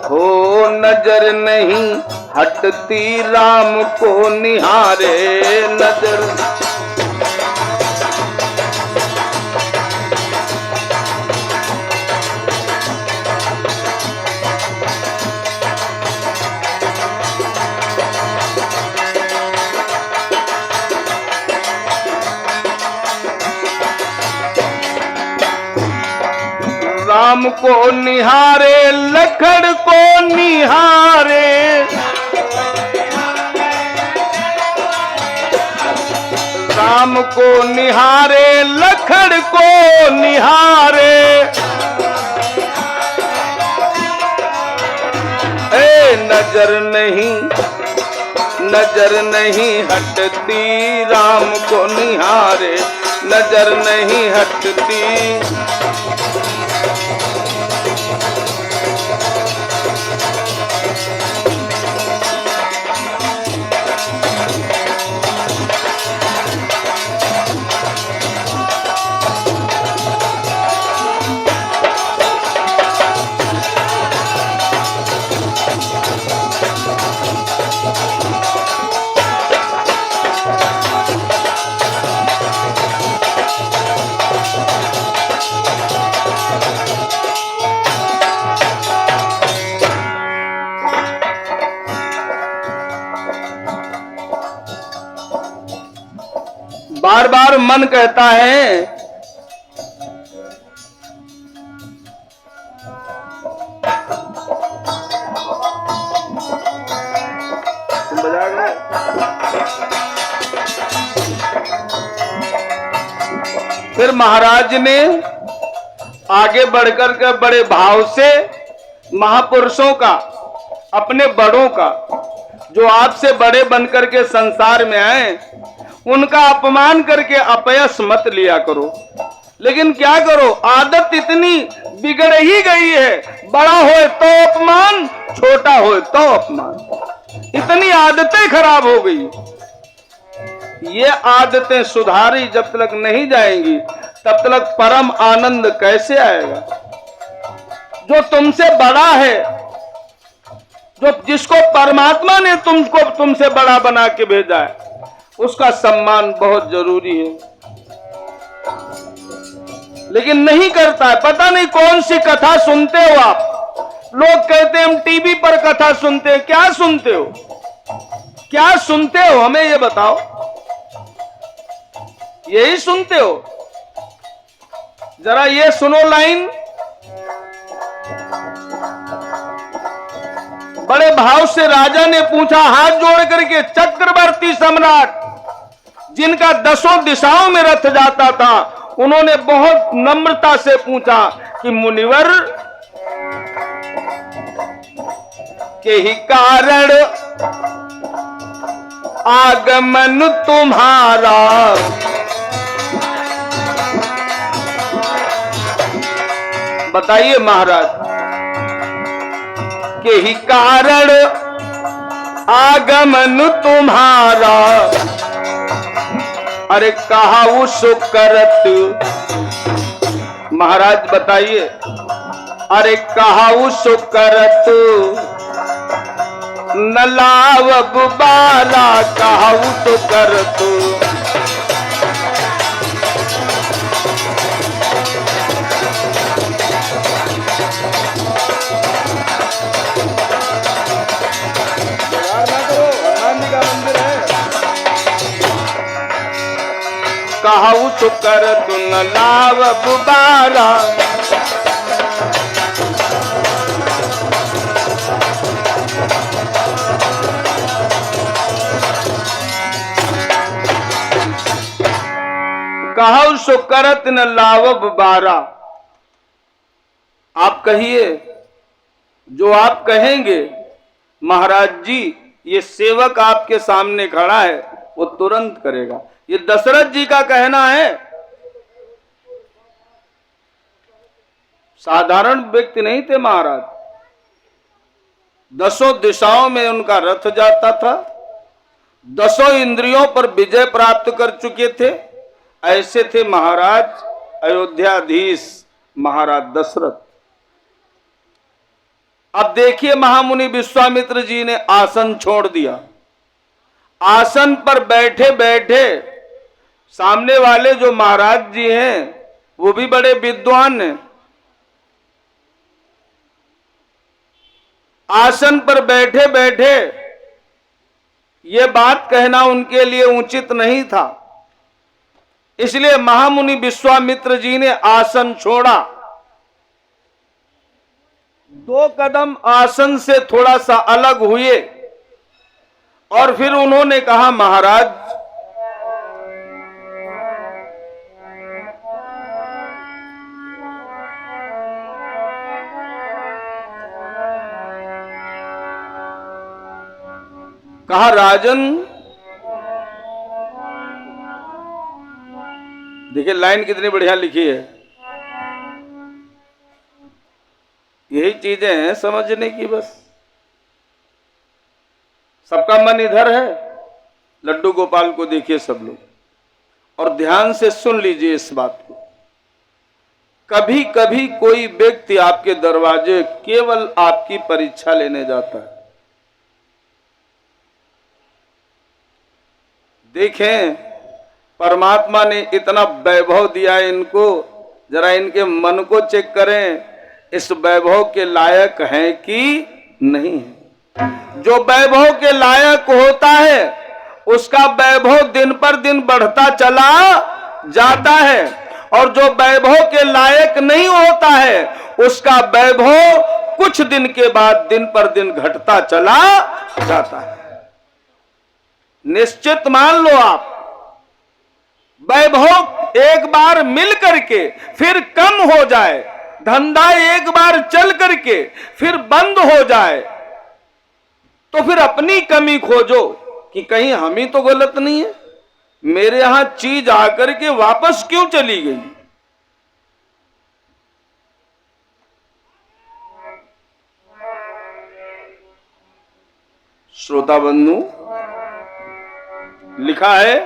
हो नजर नहीं हटती राम को निहारे नजर। राम को निहारे लखड़ को निहारे, राम को निहारे लखड़ को निहारे। नजर नहीं हटती राम को निहारे, नजर नहीं हटती। बार बार मन कहता है तुम बजा गए। फिर महाराज ने आगे बढ़कर के बड़े भाव से महापुरुषों का, अपने बड़ों का, जो आपसे बड़े बनकर के संसार में आए, उनका अपमान करके अपयश मत लिया करो। लेकिन क्या करो, आदत इतनी बिगड़ ही गई है, बड़ा हो तो अपमान, छोटा हो तो अपमान, इतनी आदतें खराब हो गई। ये आदतें सुधारी जब तक नहीं जाएंगी तब तक परम आनंद कैसे आएगा। जो तुमसे बड़ा है, जो जिसको परमात्मा ने तुमसे बड़ा बना के भेजा है, उसका सम्मान बहुत जरूरी है। लेकिन नहीं करता है। पता नहीं कौन सी कथा सुनते हो आप। लोग कहते हैं हम टीवी पर कथा सुनते हैं। क्या सुनते हो, क्या सुनते हो, हमें ये बताओ। यही सुनते हो? जरा ये सुनो लाइन, बड़े भाव से राजा ने पूछा, हाथ जोड़ करके, चक्रवर्ती सम्राट जिनका 10 दिशाओं में रथ जाता था, उन्होंने बहुत नम्रता से पूछा कि मुनिवर के ही कारण आगमन तुम्हारा, बताइए महाराज, के ही कारण आगमन तुम्हारा। अरे कहा सुकरत, महाराज बताइए, अरे कहा सुकरत न लावब बारा, कहा सुकरत। कहू तो कर तू न लाव बुबारा, कहू सो करत न लाव बुबारा। आप कहिए, जो आप कहेंगे महाराज जी, ये सेवक आपके सामने खड़ा है, वो तुरंत करेगा। ये दशरथ जी का कहना है, साधारण व्यक्ति नहीं थे महाराज। 10 दिशाओं में उनका रथ जाता था, 10 इंद्रियों पर विजय प्राप्त कर चुके थे। ऐसे थे महाराज अयोध्याधीश महाराज दशरथ। अब देखिए महामुनि विश्वामित्र जी ने आसन छोड़ दिया। आसन पर बैठे बैठे सामने वाले जो महाराज जी हैं वो भी बड़े विद्वान हैं। आसन पर बैठे बैठे ये बात कहना उनके लिए उचित नहीं था, इसलिए महामुनि विश्वामित्र जी ने आसन छोड़ा। 2 कदम आसन से थोड़ा सा अलग हुए और फिर उन्होंने कहा, महाराज कहा, राजन देखिए लाइन कितनी बढ़िया लिखी है। यही चीजें हैं समझने की, बस सबका मन इधर है। लड्डू गोपाल को देखिए सब लोग और ध्यान से सुन लीजिए इस बात को। कभी कभी कोई व्यक्ति आपके दरवाजे केवल आपकी परीक्षा लेने जाता है। देखें परमात्मा ने इतना वैभव दिया इनको, जरा इनके मन को चेक करें, इस वैभव के लायक हैं कि नहीं है। जो वैभव के लायक होता है उसका वैभव दिन पर दिन बढ़ता चला जाता है, और जो वैभव के लायक नहीं होता है उसका वैभव कुछ दिन के बाद दिन पर दिन घटता चला जाता है। निश्चित मान लो आप, वैभव एक बार मिल करके फिर कम हो जाए, धंधा एक बार चल करके फिर बंद हो जाए, तो फिर अपनी कमी खोजो कि कहीं हम ही तो गलत नहीं है, मेरे यहां चीज आकर के वापस क्यों चली गई। श्रोता बंधु, लिखा है,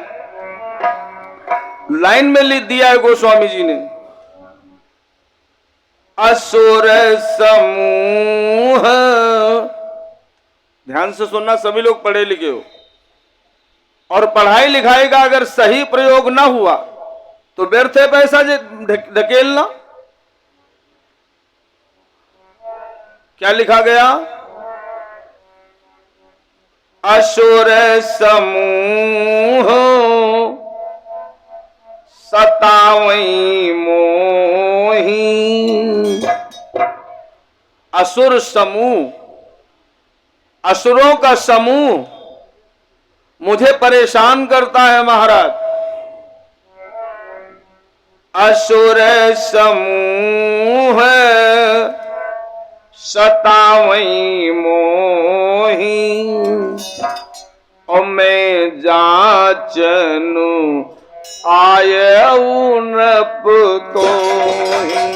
लाइन में लिख दिया है गोस्वामी जी ने, असुर समूह। ध्यान से सुनना, सभी लोग पढ़े लिखे हो, और पढ़ाई लिखाई का अगर सही प्रयोग ना हुआ तो व्यर्थ है पैसा धकेलना। क्या लिखा गया? असुर समूह सतावई मोही। असुर समूह, असुरों का समूह मुझे परेशान करता है महाराज। असुर समूह सतावई मोही, और मैं जाचनु आयऊ नप तोहि।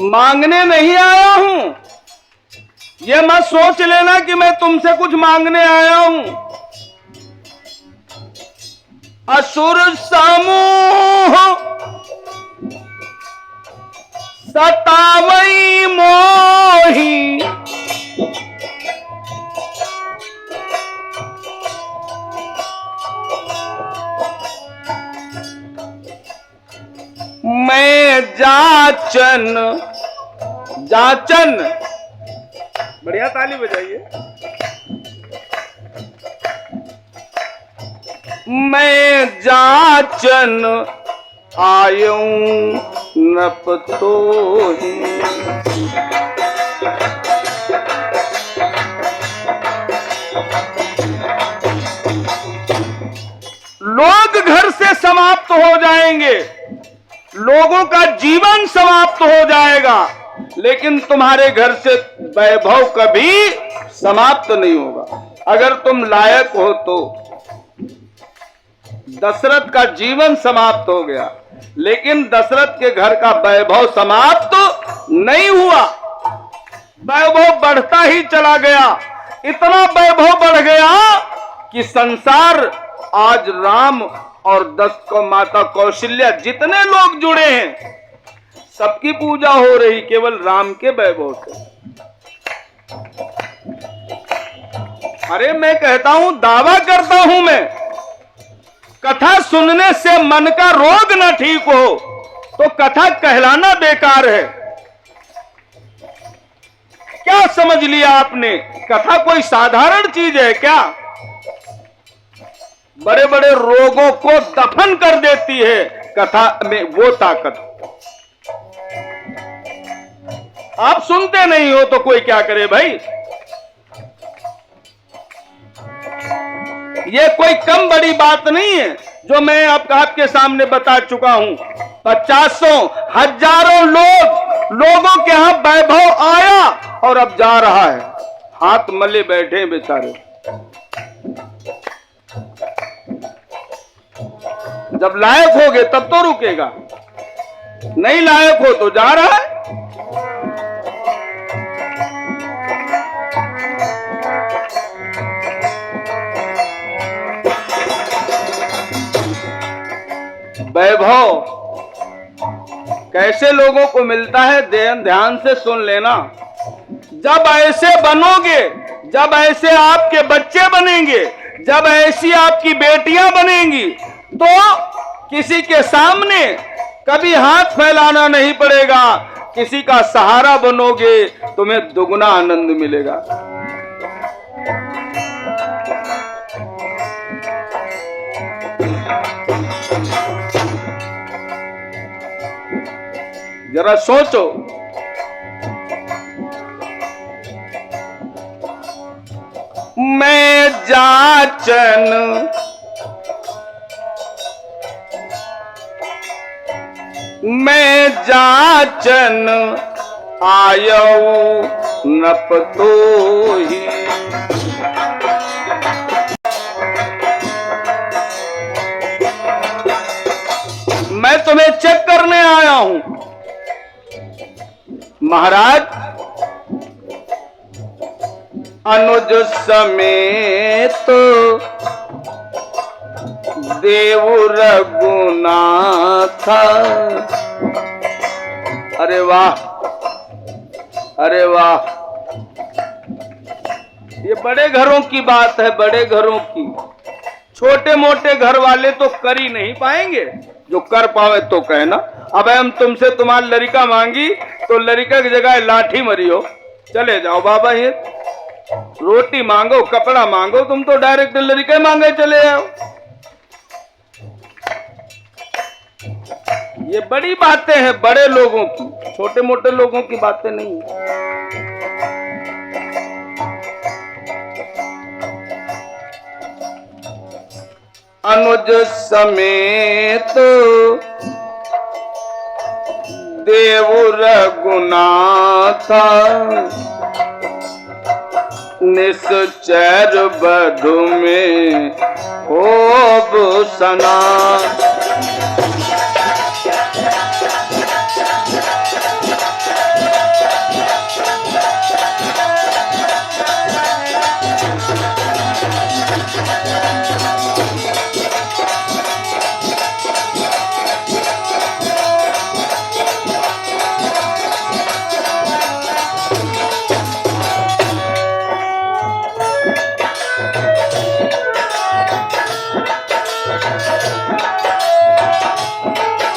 मांगने नहीं आया हूं, ये मत सोच लेना कि मैं तुमसे कुछ मांगने आया हूं। असुर समूह सतावई मोही, मैं जाचन, जाचन, बढ़िया ताली बजाइए। मैं जाचन आयूं नप तोहि। घर से समाप्त हो जाएंगे, लोगों का जीवन समाप्त हो जाएगा, लेकिन तुम्हारे घर से वैभव कभी समाप्त नहीं होगा। अगर तुम लायक हो तो दशरथ का जीवन समाप्त हो गया, लेकिन दशरथ के घर का वैभव समाप्त नहीं हुआ, वैभव बढ़ता ही चला गया। इतना वैभव बढ़ गया कि संसार आज राम और दशरथ को माता कौशल्या जितने लोग जुड़े हैं सबकी पूजा हो रही केवल राम के वैभव से। अरे मैं कहता हूं, दावा करता हूं मैं, कथा सुनने से मन का रोग न ठीक हो तो कथा कहलाना बेकार है। क्या समझ लिया आपने? कथा कोई साधारण चीज है क्या? बड़े बड़े रोगों को दफन कर देती है कथा में वो ताकत। आप सुनते नहीं हो तो कोई क्या करे भाई? ये कोई कम बड़ी बात नहीं है जो मैं आपके सामने बता चुका हूं। 50 हजारों लोगों के यहां वैभव आया और अब जा रहा है, हाथ मले बैठे बेचारे। जब लायक होगे तब तो रुकेगा, नहीं लायक हो तो जा रहा है। वैभव कैसे लोगों को मिलता है, ध्यान से सुन लेना। जब ऐसे बनोगे, जब ऐसे आपके बच्चे बनेंगे, जब ऐसी आपकी बेटियां बनेंगी तो किसी के सामने कभी हाथ फैलाना नहीं पड़ेगा, किसी का सहारा बनोगे, तुम्हें दुगना आनंद मिलेगा। जरा सोचो, मैं जाचन आयऊ नपतोही। मैं तुम्हें चेक करने आया हूं महाराज। अनुज समेत देव रघुनाथ। अरे वाह, अरे वाह, ये बड़े घरों की बात है, बड़े घरों की। छोटे मोटे घर वाले तो कर ही नहीं पाएंगे, जो कर पावे तो कहना। अब हम तुमसे तुम्हारी लड़का मांगी तो लड़का की जगह लाठी मरी हो, चले जाओ बाबा। ये रोटी मांगो, कपड़ा मांगो, तुम तो डायरेक्ट लड़के मांगे चले जाओ। ये बड़ी बातें हैं बड़े लोगों की, छोटे मोटे लोगों की बातें नहीं है। अनुज समेत देव रघुनाथ निश्चर बधु में होब सना।